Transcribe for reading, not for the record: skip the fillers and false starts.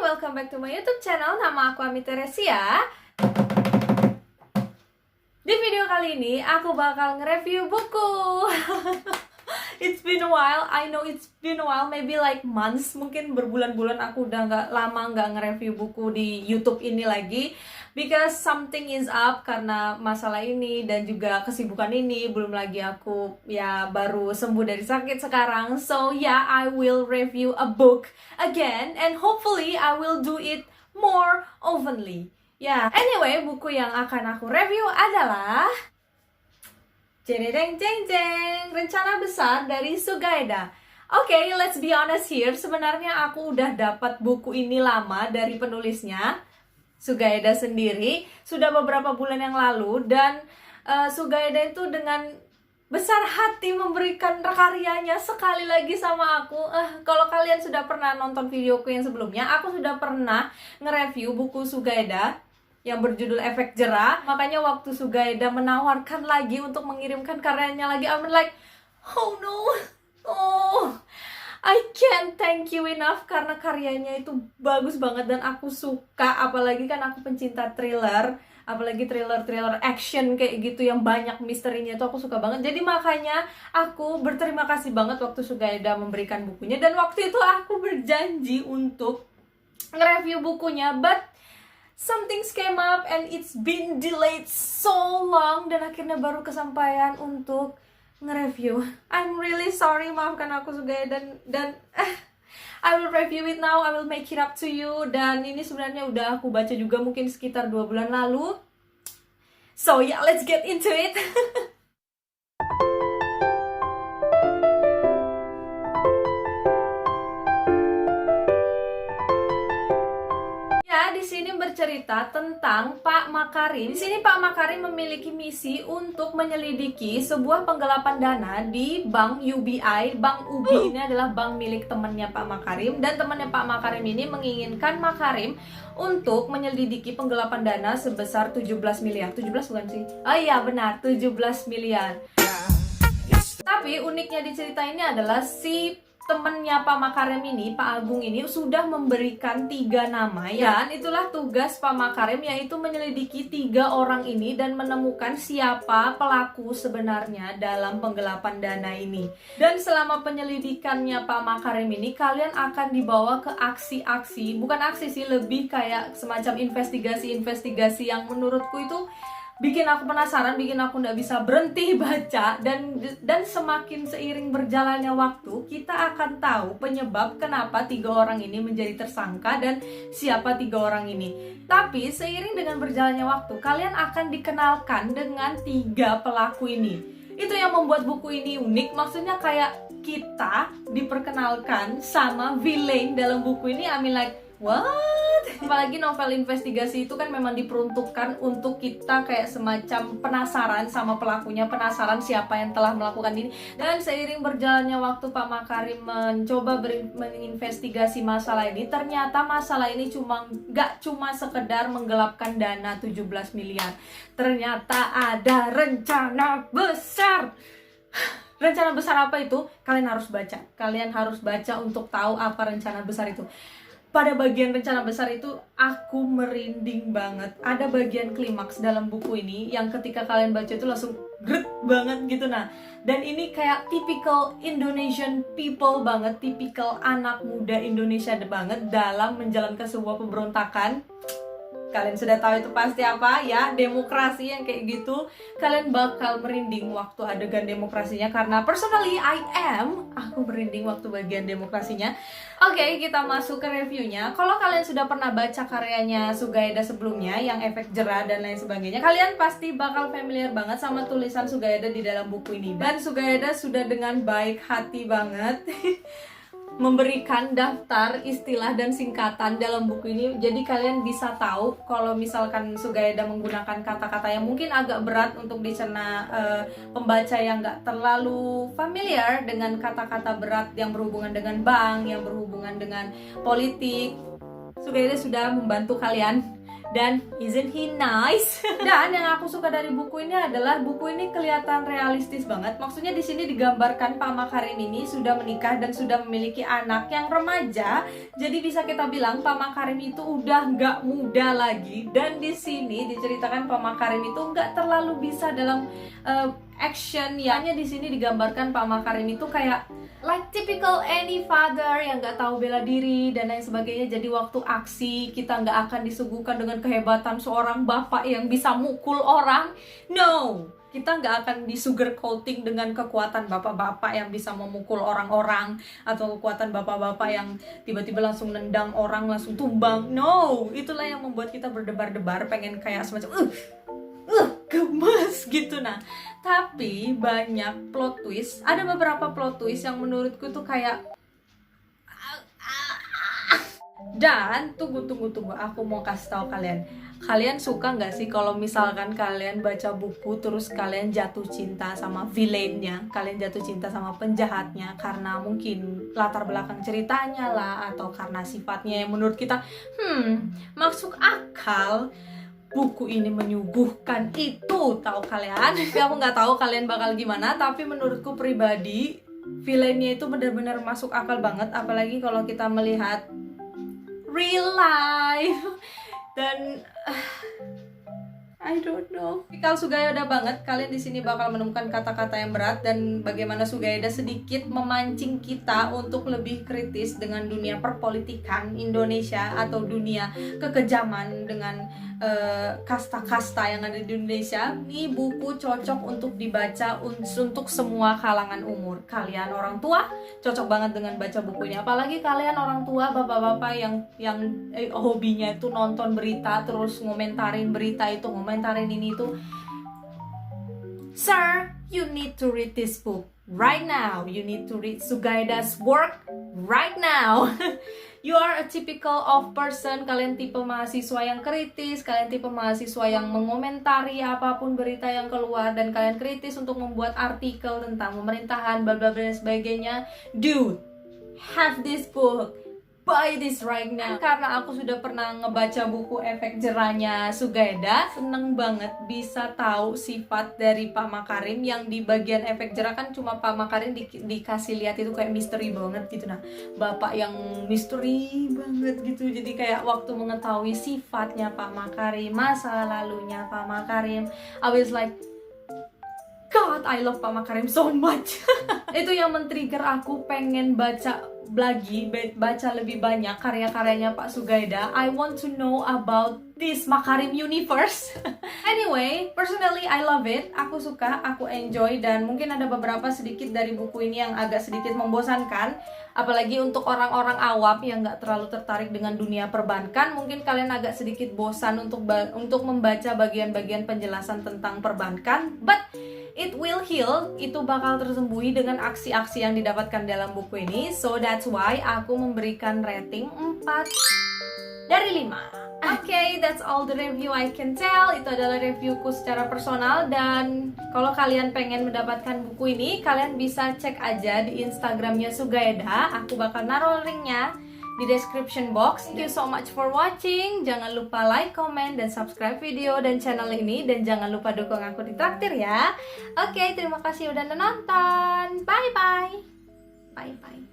welcome back to my YouTube channel. Nama aku Ami Teresia. Di video kali ini aku bakal nge-review buku. It's been a while, I know it's been a while, maybe like months, mungkin berbulan-bulan aku udah nggak nge-review buku di YouTube ini lagi. Because something is up karena masalah ini dan juga kesibukan ini. Belum lagi aku baru sembuh dari sakit sekarang. So I will review a book again and hopefully I will do it more oftenly. Anyway, buku yang akan aku review adalah Jeng jeng jeng, Rencana Besar dari Sugaeda. Oke, let's be honest here. Sebenarnya aku udah dapat buku ini lama dari penulisnya, Sugaeda sendiri, sudah beberapa bulan yang lalu. Dan Sugaeda itu dengan besar hati memberikan karyanya sekali lagi sama aku. Kalau kalian sudah pernah nonton videoku yang sebelumnya, aku sudah pernah nge-review buku Sugaeda yang berjudul Efek Jerah. Makanya waktu Sugaeda menawarkan lagi untuk mengirimkan karyanya lagi, I'm like, oh no, I can't thank you enough, karena karyanya itu bagus banget dan aku suka. Apalagi kan aku pencinta thriller, apalagi thriller action kayak gitu yang banyak misterinya, itu aku suka banget. Jadi makanya aku berterima kasih banget waktu Sugaeda memberikan bukunya. Dan waktu itu aku berjanji untuk nge-review bukunya, but something came up and it's been delayed so long, dan akhirnya baru kesampaian untuk nge-review. I'm really sorry, maafkan aku Sugaeda, dan I will review it now, I will make it up to you. Dan ini sebenarnya udah aku baca juga mungkin sekitar 2 bulan lalu. So let's get into it. Di sini bercerita tentang Pak Makarim. Di sini Pak Makarim memiliki misi untuk menyelidiki sebuah penggelapan dana di Bank UBI. Bank UBI ini adalah bank milik temannya Pak Makarim, dan temannya Pak Makarim ini menginginkan Makarim untuk menyelidiki penggelapan dana sebesar 17 miliar. 17 bukan sih? Oh iya benar, 17 miliar. Tapi uniknya di cerita ini adalah si temennya Pak Makarim ini, Pak Agung ini, sudah memberikan 3 nama ya. Dan itulah tugas Pak Makarim, yaitu menyelidiki 3 orang ini dan menemukan siapa pelaku sebenarnya dalam penggelapan dana ini. Dan selama penyelidikannya Pak Makarim ini, kalian akan dibawa ke aksi-aksi, bukan aksi sih, lebih kayak semacam investigasi-investigasi yang menurutku itu bikin aku penasaran, bikin aku nggak bisa berhenti baca. Dan semakin seiring berjalannya waktu, kita akan tahu penyebab kenapa 3 orang ini menjadi tersangka dan siapa 3 orang ini. Tapi seiring dengan berjalannya waktu, kalian akan dikenalkan dengan 3 pelaku ini. Itu yang membuat buku ini unik. Maksudnya kayak kita diperkenalkan sama villain dalam buku ini. I mean like, what? Apalagi novel investigasi itu kan memang diperuntukkan untuk kita kayak semacam penasaran sama pelakunya, penasaran siapa yang telah melakukan ini. Dan seiring berjalannya waktu Pak Makarim mencoba menginvestigasi masalah ini, ternyata masalah ini gak cuma sekedar menggelapkan dana 17 miliar. Ternyata ada rencana besar. Rencana besar apa itu? Kalian harus baca. Kalian harus baca untuk tahu apa rencana besar itu. Pada bagian rencana besar itu aku merinding banget. Ada bagian klimaks dalam buku ini yang ketika kalian baca itu langsung gret banget gitu. Nah, dan ini kayak typical Indonesian people banget, typical anak muda Indonesia banget dalam menjalankan sebuah pemberontakan. Kalian sudah tahu itu pasti apa ya, demokrasi yang kayak gitu. Kalian bakal merinding waktu adegan demokrasinya, karena personally aku merinding waktu bagian demokrasinya. Oke, kita masuk ke reviewnya. Kalau kalian sudah pernah baca karyanya Sugaeda sebelumnya, yang Efek Jerah dan lain sebagainya, kalian pasti bakal familiar banget sama tulisan Sugaeda di dalam buku ini. Dan Sugaeda sudah dengan baik hati banget memberikan daftar istilah dan singkatan dalam buku ini. Jadi kalian bisa tahu kalau misalkan Sugaeda menggunakan kata-kata yang mungkin agak berat untuk dicerna pembaca yang gak terlalu familiar dengan kata-kata berat yang berhubungan dengan bank, yang berhubungan dengan politik. Sugaeda sudah membantu kalian Dan isn't he nice? Dan yang aku suka dari buku ini adalah buku ini kelihatan realistis banget. Maksudnya di sini digambarkan Pak Makarim ini sudah menikah dan sudah memiliki anak yang remaja. Jadi bisa kita bilang Pak Makarim itu udah nggak muda lagi. Dan di sini diceritakan Pak Makarim itu nggak terlalu bisa dalam action. Hanya di sini digambarkan Pak Makarim itu kayak like typical any father yang nggak tahu bela diri dan lain sebagainya. Jadi waktu aksi kita nggak akan disuguhkan dengan kehebatan seorang bapak yang bisa mukul orang. No, kita nggak akan disugarcoating dengan kekuatan bapak-bapak yang bisa memukul orang-orang atau kekuatan bapak-bapak yang tiba-tiba langsung nendang orang langsung tumbang. No, itulah yang membuat kita berdebar-debar pengen kayak semacam gemes gitu. Nah, tapi banyak plot twist. Ada beberapa plot twist yang menurutku tuh kayak dan tunggu, aku mau kasih tahu kalian suka nggak sih kalau misalkan kalian baca buku terus kalian jatuh cinta sama villainnya, kalian jatuh cinta sama penjahatnya karena mungkin latar belakang ceritanya lah atau karena sifatnya yang menurut kita masuk akal. Buku ini menyuguhkan itu, tahu kalian? Tapi aku nggak tahu kalian bakal gimana, tapi menurutku pribadi villainnya itu benar-benar masuk akal banget, apalagi kalau kita melihat real life. Dan I don't know. Tipikal Sugayada banget. Kalian di sini bakal menemukan kata-kata yang berat dan bagaimana Sugayada sedikit memancing kita untuk lebih kritis dengan dunia perpolitikan Indonesia atau dunia kekejaman dengan kasta-kasta yang ada di Indonesia. Ini buku cocok untuk dibaca untuk semua kalangan umur. Kalian orang tua cocok banget dengan baca buku ini. Apalagi kalian orang tua, bapak-bapak yang hobinya itu nonton berita terus ngomentarin berita itu, ngomentarin ini itu. Sir, you need to read this book right now. You need to read Sugayada's work right now. You are a typical of person. Kalian tipe mahasiswa yang kritis, kalian tipe mahasiswa yang mengomentari apapun berita yang keluar, dan kalian kritis untuk membuat artikel tentang pemerintahan, bla bla bla dan sebagainya. Dude, have this book. Buy this right now. Karena aku sudah pernah ngebaca buku Efek Jerahnya Sugayada, seneng banget bisa tahu sifat dari Pak Makarim yang di bagian efek jerah kan cuma Pak Makarim dikasih lihat itu kayak misteri banget gitu. Nah, bapak yang misteri banget gitu. Jadi kayak waktu mengetahui sifatnya Pak Makarim, masa lalunya Pak Makarim, I was like, God, I love Pak Makarim so much. Itu yang men-trigger aku pengen baca lebih banyak karya-karyanya Pak Sugayada. I want to know about this Makarim universe. Anyway, personally I love it. Aku suka, aku enjoy, dan mungkin ada beberapa sedikit dari buku ini yang agak sedikit membosankan. Apalagi untuk orang-orang awam yang nggak terlalu tertarik dengan dunia perbankan, mungkin kalian agak sedikit bosan untuk membaca bagian-bagian penjelasan tentang perbankan. But it will heal, itu bakal tersembuhi dengan aksi-aksi yang didapatkan dalam buku ini. So that's why aku memberikan rating 4 dari 5. Okay, that's all the review I can tell. Itu adalah reviewku secara personal, dan kalau kalian pengen mendapatkan buku ini, kalian bisa cek aja di Instagramnya Sugayada. Aku bakal naruh linknya di description box. Thank you so much for watching. Jangan lupa like, comment, dan subscribe video dan channel ini. Dan jangan lupa dukung aku di Traktir ya. Oke, terima kasih udah nonton. Bye-bye. Bye-bye.